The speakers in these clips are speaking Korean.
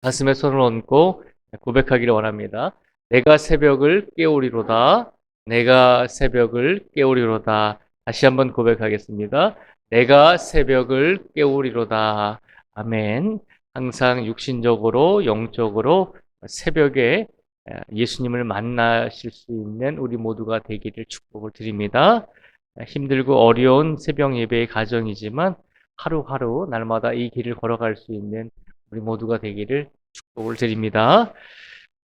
가슴에 손을 얹고 고백하기를 원합니다. 내가 새벽을 깨우리로다. 내가 새벽을 깨우리로다. 다시 한번 고백하겠습니다. 내가 새벽을 깨우리로다. 아멘. 항상 육신적으로, 영적으로 새벽에 예수님을 만나실 수 있는 우리 모두가 되기를 축복을 드립니다. 힘들고 어려운 새벽 예배의 가정이지만 하루하루 날마다 이 길을 걸어갈 수 있는 우리 모두가 되기를 축복을 드립니다.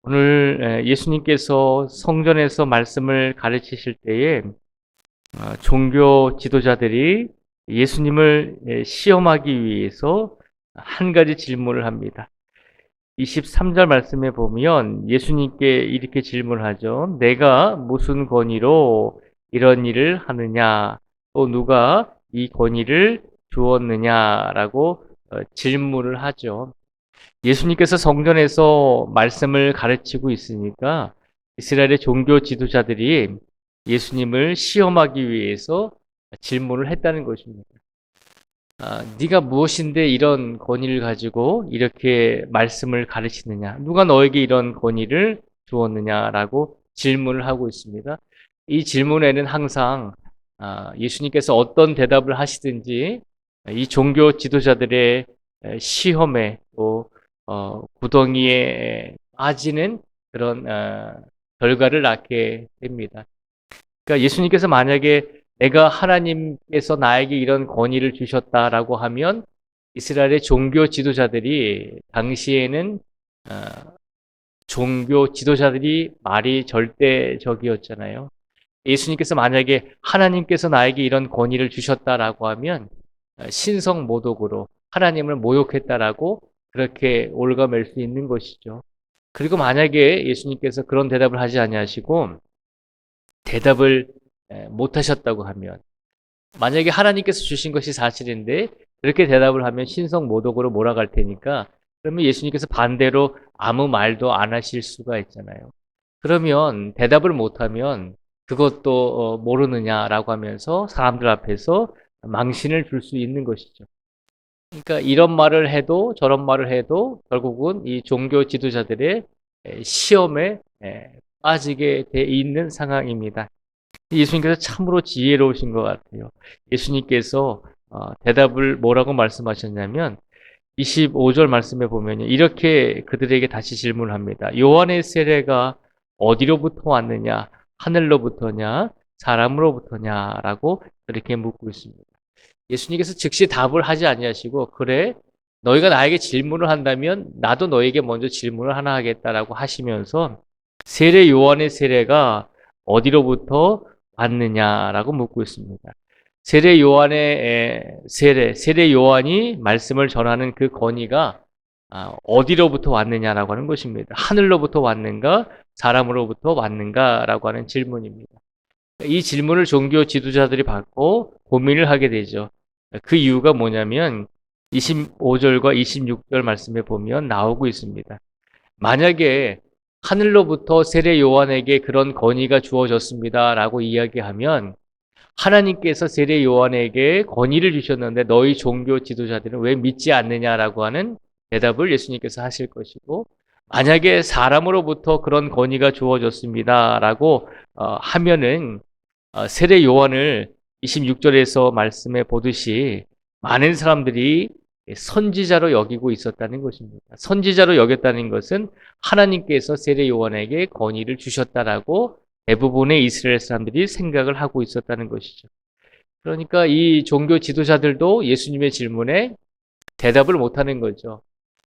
오늘 예수님께서 성전에서 말씀을 가르치실 때에 종교 지도자들이 예수님을 시험하기 위해서 한 가지 질문을 합니다. 23절 말씀에 보면 예수님께 이렇게 질문하죠. 내가 무슨 권위로 이런 일을 하느냐? 또 누가 이 권위를 주었느냐라고 질문을 하죠. 예수님께서 성전에서 말씀을 가르치고 있으니까 이스라엘의 종교 지도자들이 예수님을 시험하기 위해서 질문을 했다는 것입니다. 네가 무엇인데 이런 권위를 가지고 이렇게 말씀을 가르치느냐? 누가 너에게 이런 권위를 주었느냐라고 질문을 하고 있습니다. 이 질문에는 항상 예수님께서 어떤 대답을 하시든지 이 종교 지도자들의 시험에 또 구덩이에 빠지는 그런 결과를 낳게 됩니다. 그러니까 예수님께서 만약에 내가 하나님께서 나에게 이런 권위를 주셨다라고 하면 이스라엘의 종교 지도자들이 당시에는 종교 지도자들이 말이 절대적이었잖아요. 예수님께서 만약에 하나님께서 나에게 이런 권위를 주셨다라고 하면 신성 모독으로 하나님을 모욕했다라고 그렇게 올가맬 수 있는 것이죠. 그리고 만약에 예수님께서 그런 대답을 하지 아니하시고 대답을 못 하셨다고 하면 만약에 하나님께서 주신 것이 사실인데 그렇게 대답을 하면 신성 모독으로 몰아갈 테니까 그러면 예수님께서 반대로 아무 말도 안 하실 수가 있잖아요. 그러면 대답을 못하면 그것도 모르느냐라고 하면서 사람들 앞에서 망신을 줄 수 있는 것이죠. 그러니까 이런 말을 해도 저런 말을 해도 결국은 이 종교 지도자들의 시험에 빠지게 돼 있는 상황입니다. 예수님께서 참으로 지혜로우신 것 같아요. 예수님께서 대답을 뭐라고 말씀하셨냐면 25절 말씀에 보면 이렇게 그들에게 다시 질문을 합니다. 요한의 세례가 어디로부터 왔느냐? 하늘로부터냐? 사람으로부터냐? 라고 그렇게 묻고 있습니다. 예수님께서 즉시 답을 하지 아니하시고 그래 너희가 나에게 질문을 한다면 나도 너에게 먼저 질문을 하나 하겠다라고 하시면서 세례 요한의 세례가 어디로부터 왔느냐라고 묻고 있습니다. 세례 요한의 세례 요한이 말씀을 전하는 그 권위가 어디로부터 왔느냐라고 하는 것입니다. 하늘로부터 왔는가, 사람으로부터 왔는가라고 하는 질문입니다. 이 질문을 종교 지도자들이 받고 고민을 하게 되죠. 그 이유가 뭐냐면 25절과 26절 말씀에 보면 나오고 있습니다. 만약에 하늘로부터 세례 요한에게 그런 권위가 주어졌습니다라고 이야기하면 하나님께서 세례 요한에게 권위를 주셨는데 너희 종교 지도자들은 왜 믿지 않느냐라고 하는 대답을 예수님께서 하실 것이고 만약에 사람으로부터 그런 권위가 주어졌습니다라고 하면은 세례 요한을 26절에서 말씀해 보듯이 많은 사람들이 선지자로 여기고 있었다는 것입니다. 선지자로 여겼다는 것은 하나님께서 세례 요한에게 권위를 주셨다라고 대부분의 이스라엘 사람들이 생각을 하고 있었다는 것이죠. 그러니까 이 종교 지도자들도 예수님의 질문에 대답을 못하는 거죠.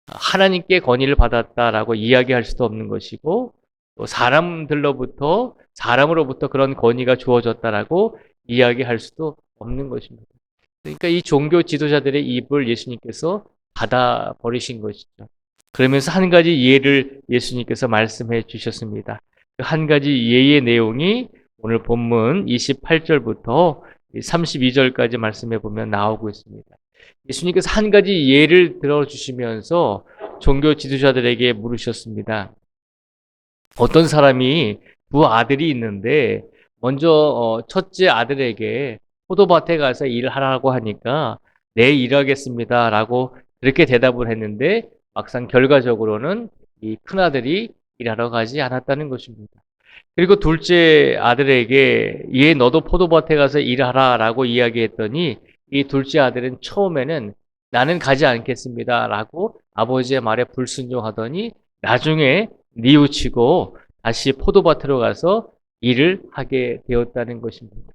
하나님께 권위를 받았다라고 이야기할 수도 없는 것이고 또 사람으로부터 그런 권위가 주어졌다라고 이야기할 수도 없는 것입니다. 그러니까 이 종교 지도자들의 입을 예수님께서 닫아 버리신 것이죠. 그러면서 한 가지 예를 예수님께서 말씀해 주셨습니다. 그 한 가지 예의 내용이 오늘 본문 28절부터 32절까지 말씀해 보면 나오고 있습니다. 예수님께서 한 가지 예를 들어주시면서 종교 지도자들에게 물으셨습니다. 어떤 사람이 두 아들이 있는데 먼저 첫째 아들에게 포도밭에 가서 일하라고 하니까 네, 일하겠습니다 라고 그렇게 대답을 했는데 막상 결과적으로는 이 큰아들이 일하러 가지 않았다는 것입니다. 그리고 둘째 아들에게 얘 너도 포도밭에 가서 일하라 라고 이야기했더니 이 둘째 아들은 처음에는 나는 가지 않겠습니다 라고 아버지의 말에 불순종하더니 나중에 뉘우치고 다시 포도밭으로 가서 일을 하게 되었다는 것입니다.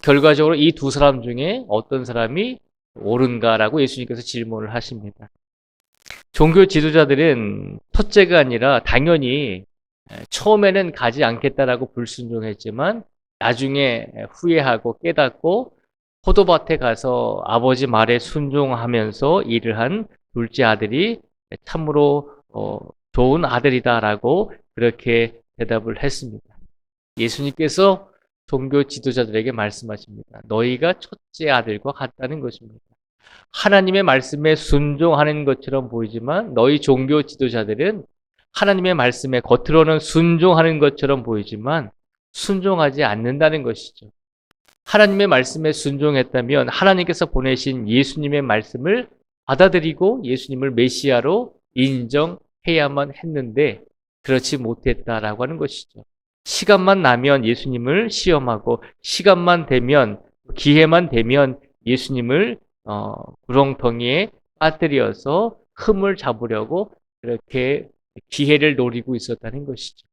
결과적으로 이 두 사람 중에 어떤 사람이 옳은가라고 예수님께서 질문을 하십니다. 종교 지도자들은 첫째가 아니라 당연히 처음에는 가지 않겠다라고 불순종했지만 나중에 후회하고 깨닫고 포도밭에 가서 아버지 말에 순종하면서 일을 한 둘째 아들이 참으로 좋은 아들이다라고 그렇게 대답을 했습니다. 예수님께서 종교 지도자들에게 말씀하십니다. 너희가 첫째 아들과 같다는 것입니다. 하나님의 말씀에 순종하는 것처럼 보이지만 너희 종교 지도자들은 하나님의 말씀에 겉으로는 순종하는 것처럼 보이지만 순종하지 않는다는 것이죠. 하나님의 말씀에 순종했다면 하나님께서 보내신 예수님의 말씀을 받아들이고 예수님을 메시아로 인정해야만 했는데 그렇지 못했다라고 하는 것이죠. 시간만 나면 예수님을 시험하고 시간만 되면 기회만 되면 예수님을 구렁텅이에 빠뜨려서 흠을 잡으려고 그렇게 기회를 노리고 있었다는 것이죠.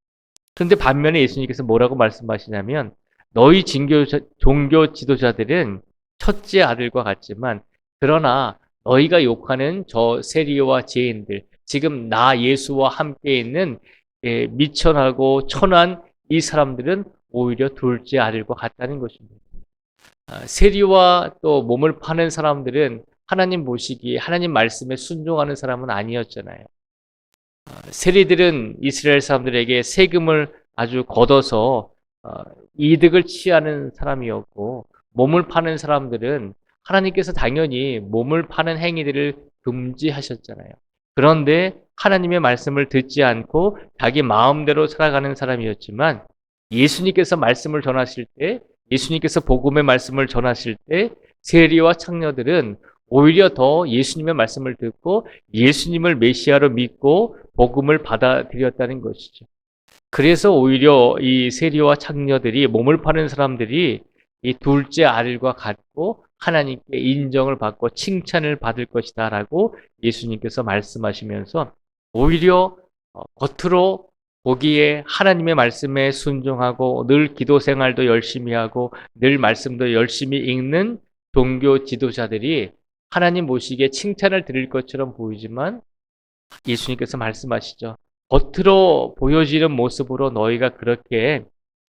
그런데 반면에 예수님께서 뭐라고 말씀하시냐면 너희 종교 지도자들은 첫째 아들과 같지만 그러나 너희가 욕하는 저 세리와 죄인들 지금 나 예수와 함께 있는 미천하고 천한 이 사람들은 오히려 둘째 아들과 같다는 것입니다. 세리와 또 몸을 파는 사람들은 하나님 보시기에 하나님 말씀에 순종하는 사람은 아니었잖아요. 세리들은 이스라엘 사람들에게 세금을 아주 걷어서 이득을 취하는 사람이었고 몸을 파는 사람들은 하나님께서 당연히 몸을 파는 행위들을 금지하셨잖아요. 그런데 하나님의 말씀을 듣지 않고 자기 마음대로 살아가는 사람이었지만 예수님께서 말씀을 전하실 때 예수님께서 복음의 말씀을 전하실 때 세리와 창녀들은 오히려 더 예수님의 말씀을 듣고 예수님을 메시아로 믿고 복음을 받아들였다는 것이죠. 그래서 오히려 이 세리와 창녀들이 몸을 파는 사람들이 이 둘째 아들과 같고 하나님께 인정을 받고 칭찬을 받을 것이다 라고 예수님께서 말씀하시면서 오히려 겉으로 보기에 하나님의 말씀에 순종하고 늘 기도 생활도 열심히 하고 늘 말씀도 열심히 읽는 종교 지도자들이 하나님 보시기에 칭찬을 드릴 것처럼 보이지만 예수님께서 말씀하시죠. 겉으로 보여지는 모습으로 너희가 그렇게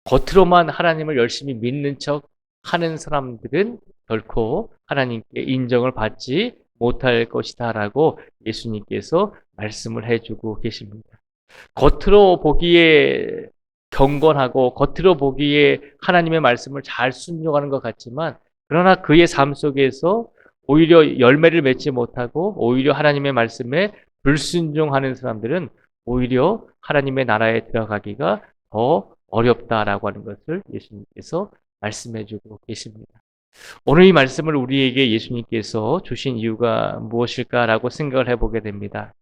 겉으로만 하나님을 열심히 믿는 척 하는 사람들은 결코 하나님께 인정을 받지 못할 것이다 라고 예수님께서 말씀을 해주고 계십니다. 겉으로 보기에 경건하고 겉으로 보기에 하나님의 말씀을 잘 순종하는 것 같지만 그러나 그의 삶 속에서 오히려 열매를 맺지 못하고 오히려 하나님의 말씀에 불순종하는 사람들은 오히려 하나님의 나라에 들어가기가 더 어렵다라고 하는 것을 예수님께서 말씀해 주고 계십니다. 오늘 이 말씀을 우리에게 예수님께서 주신 이유가 무엇일까라고 생각을 해보게 됩니다.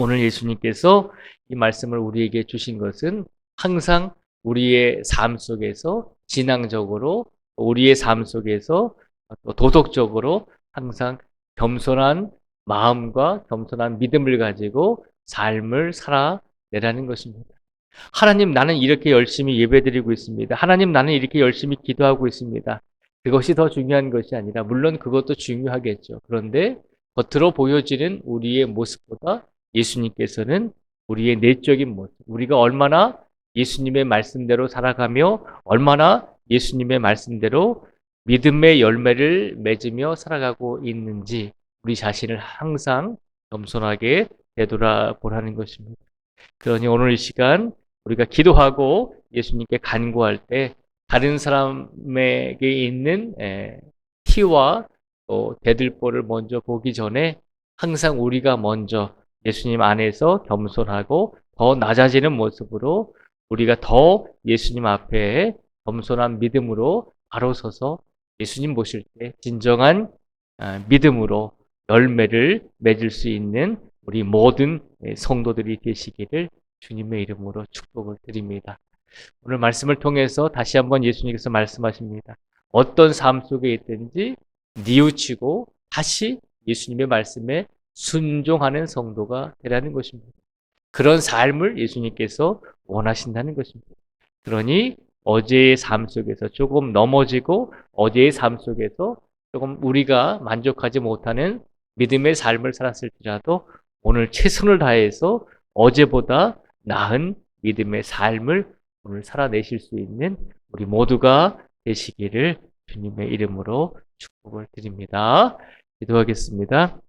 오늘 예수님께서 이 말씀을 우리에게 주신 것은 항상 우리의 삶 속에서 진앙적으로 우리의 삶 속에서 도덕적으로 항상 겸손한 마음과 겸손한 믿음을 가지고 삶을 살아내라는 것입니다. 하나님 나는 이렇게 열심히 예배드리고 있습니다. 하나님 나는 이렇게 열심히 기도하고 있습니다. 그것이 더 중요한 것이 아니라 물론 그것도 중요하겠죠. 그런데 겉으로 보여지는 우리의 모습보다 예수님께서는 우리의 내적인 모습, 우리가 얼마나 예수님의 말씀대로 살아가며 얼마나 예수님의 말씀대로 믿음의 열매를 맺으며 살아가고 있는지 우리 자신을 항상 겸손하게 되돌아보라는 것입니다. 그러니 오늘 이 시간 우리가 기도하고 예수님께 간구할 때 다른 사람에게 있는 티와 또 대들보를 먼저 보기 전에 항상 우리가 먼저 예수님 안에서 겸손하고 더 낮아지는 모습으로 우리가 더 예수님 앞에 겸손한 믿음으로 바로 서서 예수님 보실 때 진정한 믿음으로 열매를 맺을 수 있는 우리 모든 성도들이 되시기를 주님의 이름으로 축복을 드립니다. 오늘 말씀을 통해서 다시 한번 예수님께서 말씀하십니다. 어떤 삶 속에 있든지 뉘우치고 다시 예수님의 말씀에 순종하는 성도가 되라는 것입니다. 그런 삶을 예수님께서 원하신다는 것입니다. 그러니 어제의 삶 속에서 조금 넘어지고 어제의 삶 속에서 조금 우리가 만족하지 못하는 믿음의 삶을 살았을지라도 오늘 최선을 다해서 어제보다 나은 믿음의 삶을 오늘 살아내실 수 있는 우리 모두가 되시기를 주님의 이름으로 축복을 드립니다. 기도하겠습니다.